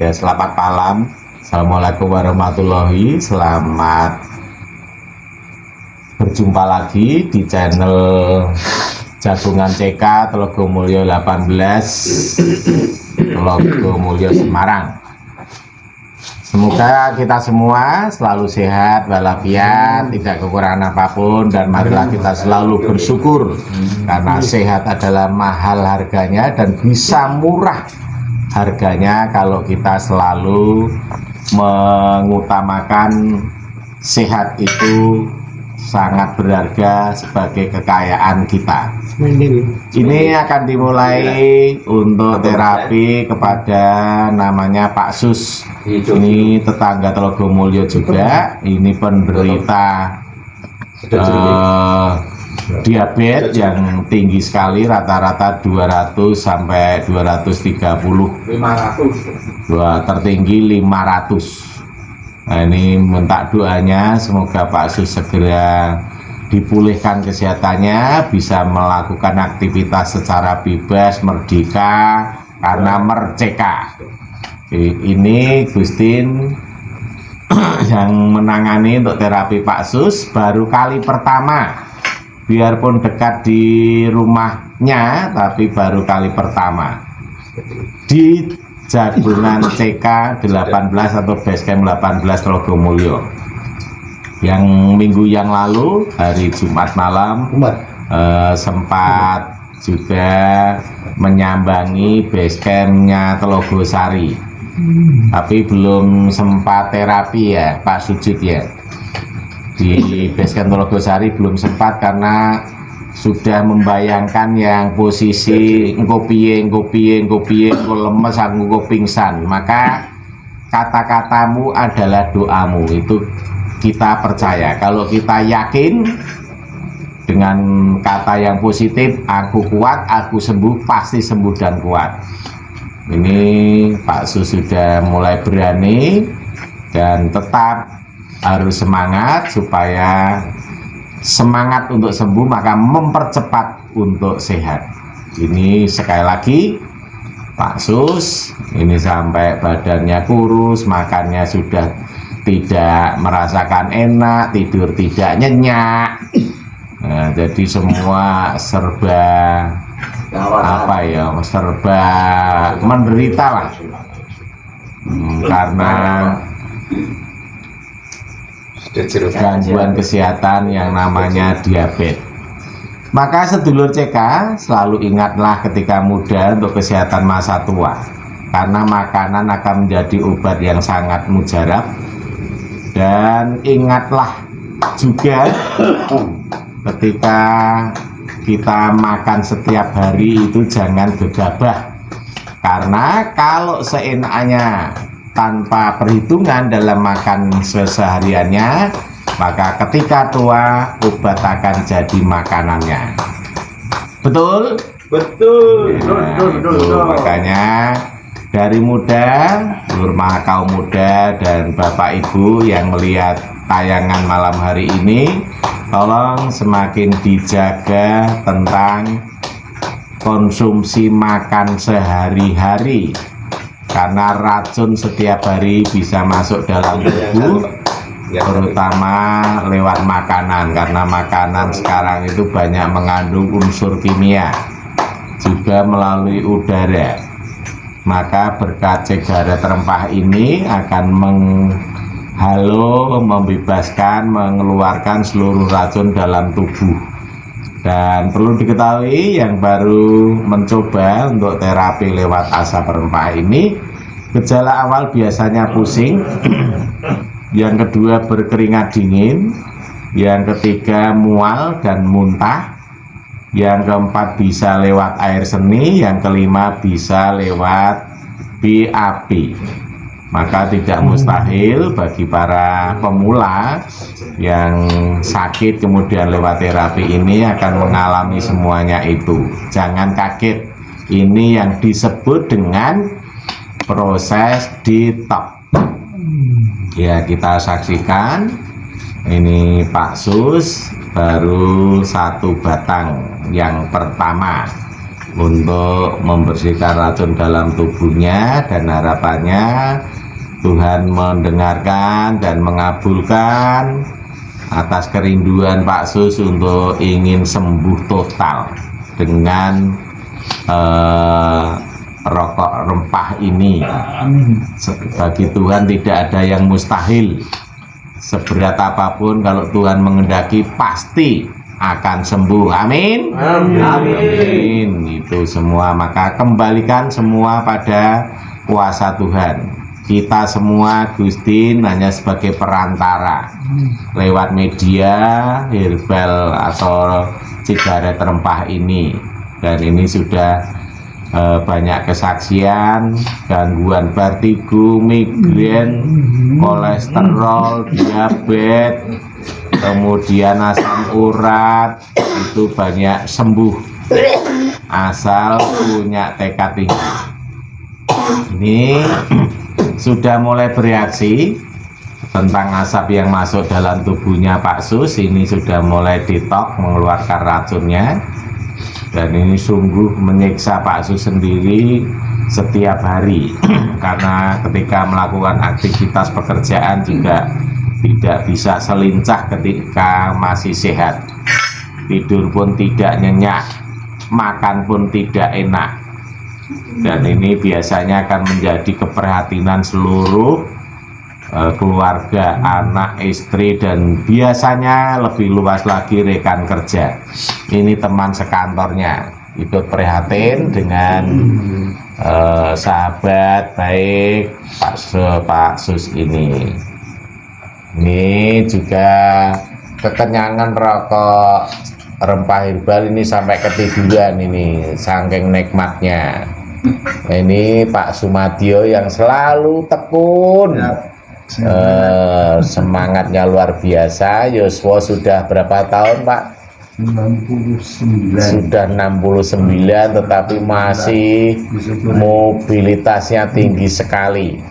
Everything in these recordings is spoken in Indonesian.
Ya, selamat malam. Assalamualaikum warahmatullahi. Selamat berjumpa lagi di channel Jagungan CK Telogomulyo 18 Telogomulyo Semarang. Semoga kita semua selalu sehat walafiat, tidak kekurangan apapun, dan marilah kita selalu bersyukur karena sehat adalah mahal harganya dan bisa murah harganya kalau kita selalu mengutamakan sehat. Itu sangat berharga sebagai kekayaan kita. Ini akan dimulai untuk terapi kepada namanya Pak Sus. Ini tetangga Telogomulyo juga. Ini penderita diabetes yang tinggi sekali, rata-rata 200 sampai 230. 500. Tertinggi 500. Nah, ini minta doanya semoga Pak Sus segera dipulihkan kesehatannya, bisa melakukan aktivitas secara bebas, merdeka, karena merdeka. Ini Gustin yang menangani untuk terapi Pak Sus baru kali pertama. Biarpun dekat di rumahnya, tapi baru kali pertama di Jagungan CK 18 atau Basecamp 18 Telogomulyo. Yang minggu yang lalu hari Jumat malam sempat juga menyambangi basecampnya Telogosari, tapi belum sempat terapi ya Pak Sujud ya. Di Basecamp Telogosari belum sempat karena sudah membayangkan yang posisi engko piye engko lemes, engko pingsan. Maka kata-katamu adalah doamu. Itu kita percaya. Kalau kita yakin dengan kata yang positif, aku kuat, aku sembuh, pasti sembuh dan kuat. Ini Pak Sus sudah mulai berani dan tetap harus semangat. Supaya semangat untuk sembuh maka mempercepat untuk sehat. Ini sekali lagi Pak Sus ini sampai badannya kurus, makannya sudah tidak merasakan enak, tidur tidak nyenyak. Nah, jadi semua serba serba menderita lah, karena gangguan kesehatan yang namanya diabetes. Maka sedulur CK selalu ingatlah ketika muda untuk kesehatan masa tua, karena makanan akan menjadi obat yang sangat mujarab. Dan ingatlah juga ketika kita makan setiap hari itu jangan gegabah, karena kalau seenaknya tanpa perhitungan dalam makan sehariannya, maka ketika tua obat akan jadi makanannya. Betul? Betul. Nah, makanya dari muda, seluruh kaum muda dan Bapak Ibu yang melihat tayangan malam hari ini, tolong semakin dijaga tentang konsumsi makan sehari-hari. Karena racun setiap hari bisa masuk dalam tubuh, terutama lewat makanan. Karena makanan sekarang itu banyak mengandung unsur kimia, juga melalui udara. Maka berkat Cegara Rempah ini akan membebaskan, mengeluarkan seluruh racun dalam tubuh. Dan perlu diketahui yang baru mencoba untuk terapi lewat asap rempah ini, gejala awal biasanya pusing, yang kedua berkeringat dingin, yang ketiga mual dan muntah, yang keempat bisa lewat air seni, yang kelima bisa lewat BAB. Maka tidak mustahil bagi para pemula yang sakit kemudian lewat terapi ini akan mengalami semuanya itu. Jangan kaget, ini yang disebut dengan proses detox. Ya, kita saksikan ini Pak Sus baru 1 batang yang pertama. untuk membersihkan racun dalam tubuhnya, dan harapannya Tuhan mendengarkan dan mengabulkan atas kerinduan Pak Sus untuk ingin sembuh total dengan rokok rempah ini. Bagi Tuhan tidak ada yang mustahil. Seberat apapun kalau Tuhan mengendaki pasti akan sembuh. Amin. Amin. Itu semua, maka kembalikan semua pada kuasa Tuhan. Kita semua Gustin hanya sebagai perantara lewat media herbal atau sigaret rempah ini, dan ini sudah banyak kesaksian gangguan vertigo, migrain, kolesterol, diabetes, kemudian asam urat, itu banyak sembuh asal punya tekad tinggi. Ini sudah mulai bereaksi tentang asap yang masuk dalam tubuhnya Pak Sus. Ini sudah mulai detox, mengeluarkan racunnya, dan ini sungguh menyiksa Pak Sus sendiri setiap hari karena ketika melakukan aktivitas pekerjaan juga tidak bisa selincah ketika masih sehat. Tidur pun tidak nyenyak, makan pun tidak enak, dan ini biasanya akan menjadi keprihatinan seluruh keluarga, anak, istri, dan biasanya lebih luas lagi rekan kerja. Ini teman sekantornya ikut prihatin dengan sahabat baik Pak Sus ini. Ini juga kekenyangan rokok rempah herbal ini sampai ketiduran ini saking nikmatnya. Ini Pak Sumadio yang selalu tekun, semangatnya luar biasa. Yoswo sudah berapa tahun Pak? 69. Sudah 69, tetapi masih mobilitasnya tinggi sekali.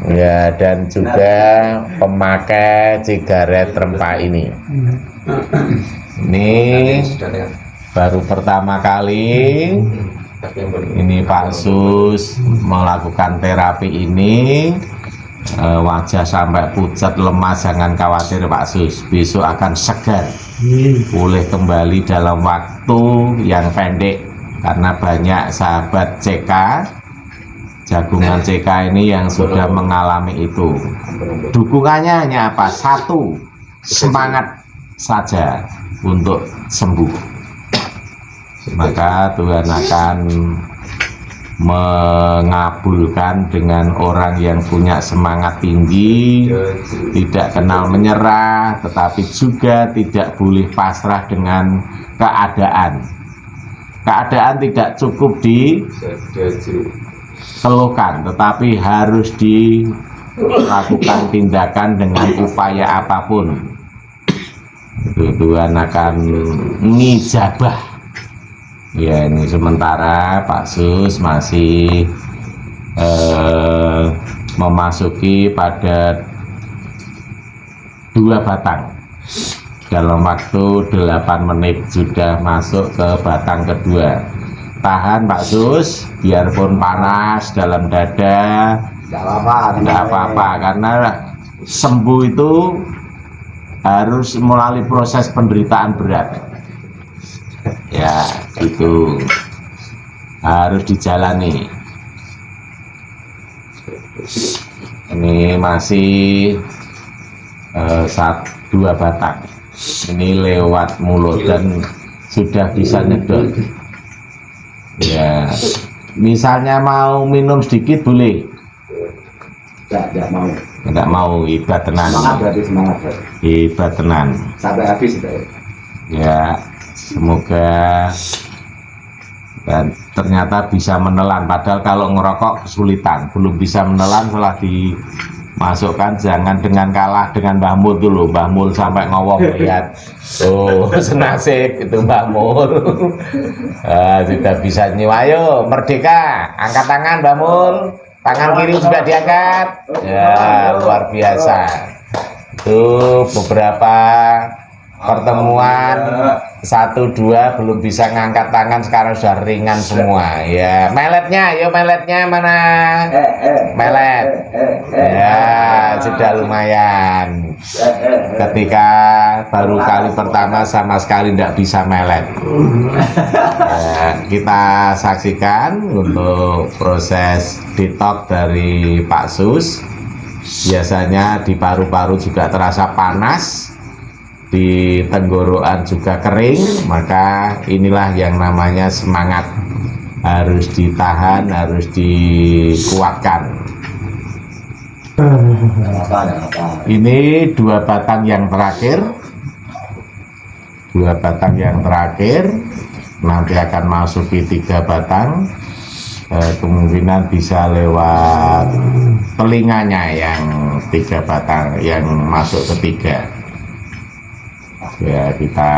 Ya, dan juga pemakai sigaret rempah ini. Ini baru pertama kali ini Pak Sus melakukan terapi ini. Wajah sampai pucat, lemas, jangan khawatir Pak Sus, besok akan segar, pulih kembali dalam waktu yang pendek, karena banyak sahabat CK jagungan CK ini yang sudah mengalami itu. Dukungannya hanya apa? Satu, semangat saja untuk sembuh, maka Tuhan akan mengabulkan dengan orang yang punya semangat tinggi, tidak kenal menyerah, tetapi juga tidak boleh pasrah dengan keadaan. Keadaan tidak cukup dikeluhkan, tetapi harus dilakukan tindakan dengan upaya apapun. Tuhan akan ngijabah. Ya, ini sementara Pak Sus masih memasuki pada 2 batang. Dalam waktu 8 menit sudah masuk ke batang kedua. Tahan Pak Sus, biarpun panas dalam dada, tidak apa-apa, karena sembuh itu harus melalui proses penderitaan berat. Ya, itu harus dijalani. Ini masih 2 batang. Ini lewat mulut dan sudah bisa nyedot. Ya, misalnya mau minum sedikit boleh. Tidak mau. Tidak mau, hebat tenan. Semangat berarti, semangat berarti. Hebat tenan. Sampai habis itu. Ya, semoga dan ternyata bisa menelan, padahal kalau ngerokok kesulitan, belum bisa menelan. Setelah dimasukkan, jangan dengan kalah dengan Mbah Mul dulu. Mbah Mul sampai ngowong lihat, oh senasib itu Mbah Mul. Sudah bisa nyiwa. Ayo merdeka, angkat tangan Mbah Mul, tangan kiri juga diangkat. Ya, luar biasa. Itu beberapa pertemuan 1-2 belum bisa ngangkat tangan, sekarang sudah ringan semua ya. Meletnya, yo meletnya mana? Melet ya, sudah lumayan. Ketika baru kali pertama sama sekali tidak bisa melet ya, kita saksikan untuk proses detox dari Pak Sus. Biasanya di paru-paru juga terasa panas, di tenggorokan juga kering, maka inilah yang namanya semangat, harus ditahan, harus dikuatkan. Ini 2 batang yang terakhir, nanti akan masuki 3 batang, kemungkinan bisa lewat telinganya yang 3 batang yang masuk ketiga. Ya, kita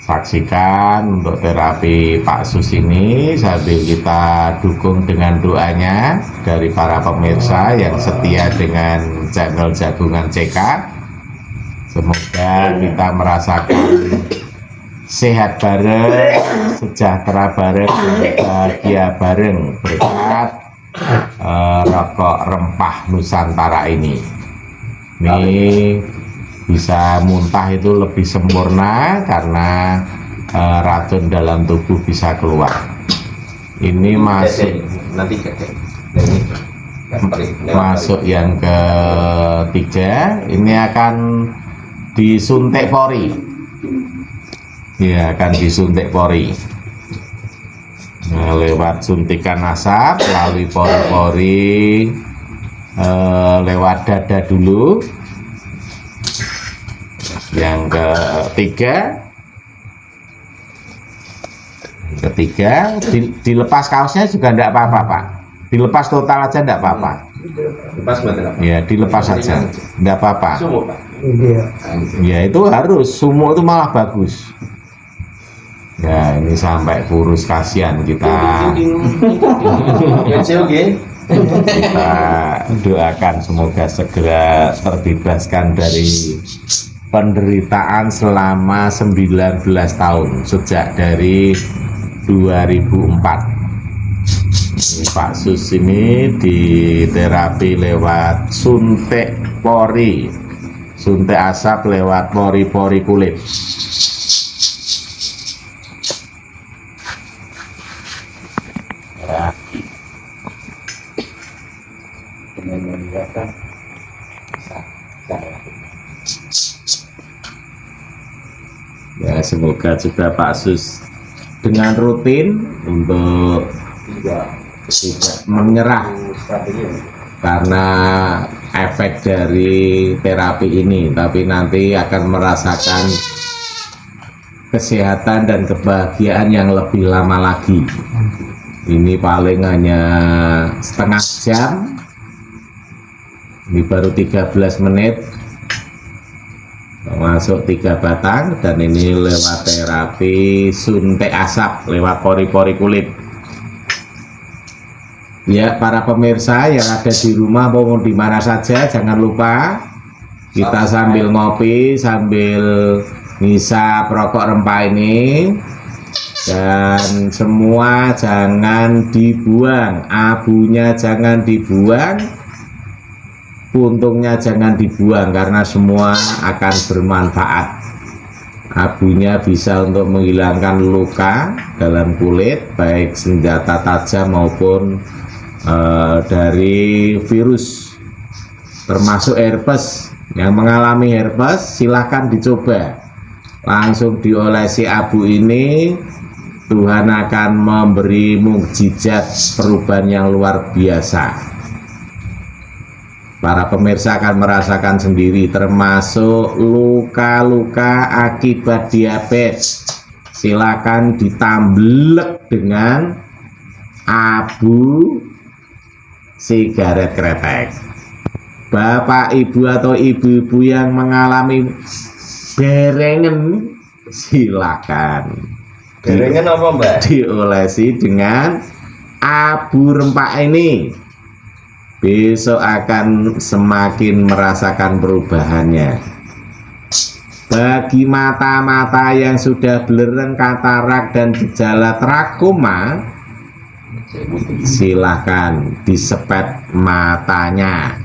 saksikan untuk terapi Pak Sus ini sambil kita dukung dengan doanya dari para pemirsa yang setia dengan channel Jagungan CK. Semoga kita merasakan sehat bareng, sejahtera bareng, bahagia bareng berkat rokok rempah Nusantara ini. Ini bisa muntah itu lebih sempurna karena racun dalam tubuh bisa keluar. Ini masuk yang ketiga. Ini akan disuntik pori. Ya, akan disuntik pori. Nah, lewat suntikan asap melalui pori-pori, lewat dada dulu. Yang ketiga dilepas kaosnya juga tidak apa-apa, Pak. Dilepas total aja tidak apa-apa. Ya, dilepas saja, tidak apa-apa. Ya, itu harus, sumuk itu malah bagus. Ya, ini sampai kurus, kasihan kita. Kita doakan semoga segera terbebaskan dari penderitaan selama 19 tahun sejak dari 2004. Pak Sus ini diterapi lewat suntik pori, suntik asap lewat pori-pori kulit. Ya, semoga juga Pak Sus dengan rutin untuk tidak menyerah karena efek dari terapi ini, tapi nanti akan merasakan kesehatan dan kebahagiaan yang lebih lama lagi. Ini paling hanya setengah jam, ini baru 13 menit masuk 3 batang, dan ini lewat terapi suntik asap lewat pori-pori kulit. Ya, para pemirsa yang ada di rumah maupun di mana saja, jangan lupa kita sambil ngopi, sambil ngisap rokok rempah ini, dan semua jangan dibuang, abunya jangan dibuang, puntungnya jangan dibuang, karena semua akan bermanfaat. Abunya bisa untuk menghilangkan luka dalam kulit, baik senjata tajam maupun dari virus, termasuk herpes. Yang mengalami herpes silahkan dicoba, langsung diolesi abu ini, Tuhan akan memberi mukjizat perubahan yang luar biasa. Para pemirsa akan merasakan sendiri, termasuk luka-luka akibat diabetes. Silakan ditamblek dengan abu sigaret kretek. Bapak, ibu atau ibu-ibu yang mengalami berengen, silakan Berengen apa, Mbak? diolesi dengan abu rempah ini. Besok akan semakin merasakan perubahannya. Bagi mata-mata yang sudah belerang, katarak dan gejala trakoma, silahkan disepet matanya.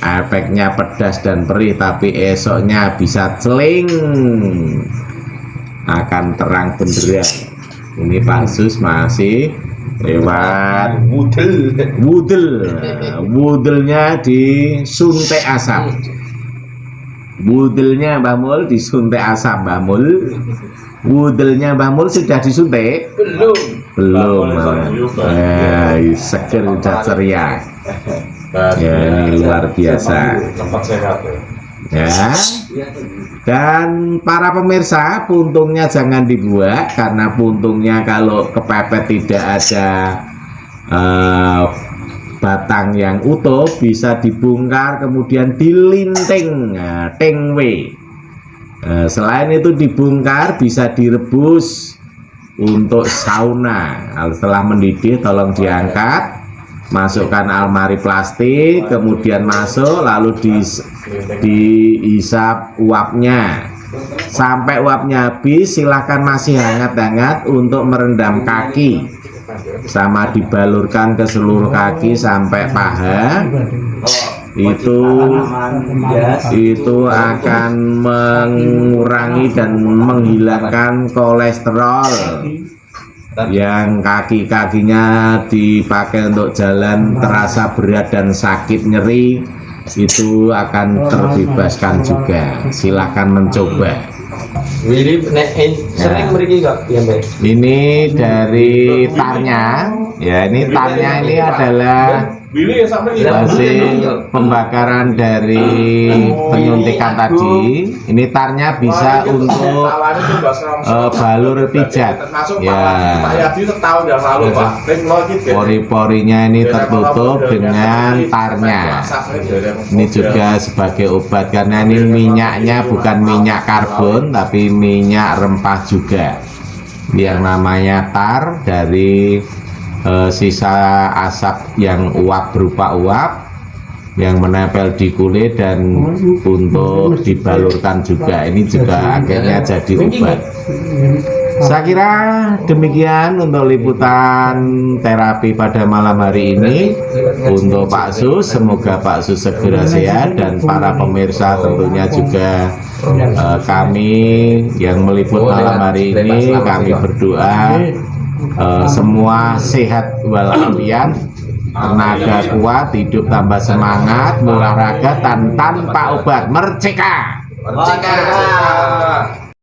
Efeknya pedas dan perih, tapi esoknya bisa celing, akan terang benderang. Ini Pak Sus masih lewat wudelnya disuntik asap. Wudelnya Mbah Mul disuntik asap, Mbah Mul. Wudelnya Mbah Mul sudah disuntik? Belum. Seger udah ceria. Ya, ini luar biasa. Ya. Dan para pemirsa, puntungnya jangan dibuat, karena puntungnya kalau kepepet tidak ada batang yang utuh bisa dibongkar kemudian dilinting, tingwe. Selain itu dibongkar bisa direbus untuk sauna. Setelah mendidih tolong diangkat, masukkan almari plastik, kemudian masuk lalu dihisap uapnya sampai uapnya habis. Silahkan masih hangat-hangat untuk merendam kaki, sama dibalurkan ke seluruh kaki sampai paha. Itu akan mengurangi dan menghilangkan kolesterol yang kaki-kakinya dipakai untuk jalan terasa berat dan sakit nyeri. Itu akan terbebaskan juga. Silahkan mencoba. Ini dari tarnya, ya, ini tarnya ini adalah hasil pembakaran dari penyuntikan tadi. Ini tarnya bisa untuk balur pijat, ya. Pori-porinya ini tertutup dengan tarnya. Ini juga sebagai obat, karena ini minyaknya bukan minyak karbon tapi minyak rempah juga, yang namanya tar dari sisa asap yang uap, berupa uap yang menempel di kulit dan untuk dibalurkan juga. Ini juga akhirnya jadi obat. Saya kira demikian untuk liputan terapi pada malam hari ini untuk Pak Sus. Semoga Pak Sus segera sehat, dan para pemirsa tentunya juga kami yang meliput malam hari ini, kami berdoa semua sehat walafiat, tenaga kuat, hidup tambah semangat, olahraga tanpa obat. Merdeka!